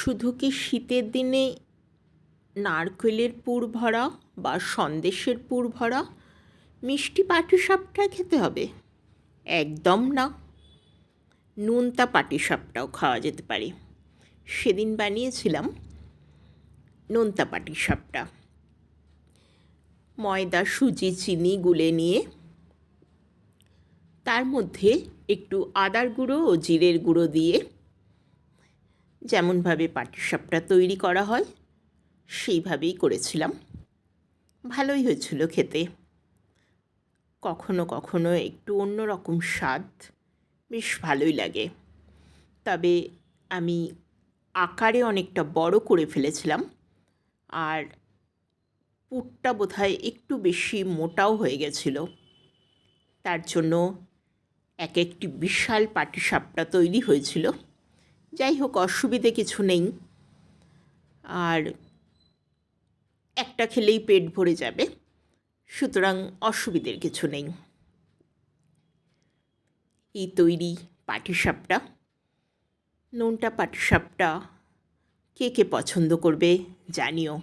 শুধু কি শীতের দিনে নারকেলের পুর ভরা বা সন্দেশের পুর ভরা মিষ্টি পাটিসাপটা খেতে হবে? একদম না। নোনতা পাটিসাপটাও খাওয়া যেতে পারে। সেদিন বানিয়েছিলাম নোনতা পাটিসাপটা। ময়দা, সুজি, চিনি গুলে নিয়ে তার মধ্যে একটু আদার গুঁড়ো ও জিরের গুঁড়ো দিয়ে যেমনভাবে পাটিসাপটা তৈরি করা হয় সেইভাবেই করেছিলাম। ভালোই হয়েছিল খেতে। কখনো কখনো একটু অন্যরকম স্বাদ, বেশ ভালোই লাগে। তবে আমি আকারে অনেকটা বড় করে ফেলেছিলাম, আর পুরটা বোধহয় একটু বেশি মোটাও হয়ে গেছিল। তার জন্য একটি বিশাল পাটিসাপটা তৈরি হয়েছিল। যাই হোক, অসুবিধে কিছু নেই, আর একটা খেলেই পেট ভরে যাবে, সুতরাং অসুবিধের কিছু নেই। এই তৈরি পাটিসাপটা, নোনতা পাটিসাপটা কে কে পছন্দ করবে জানিও।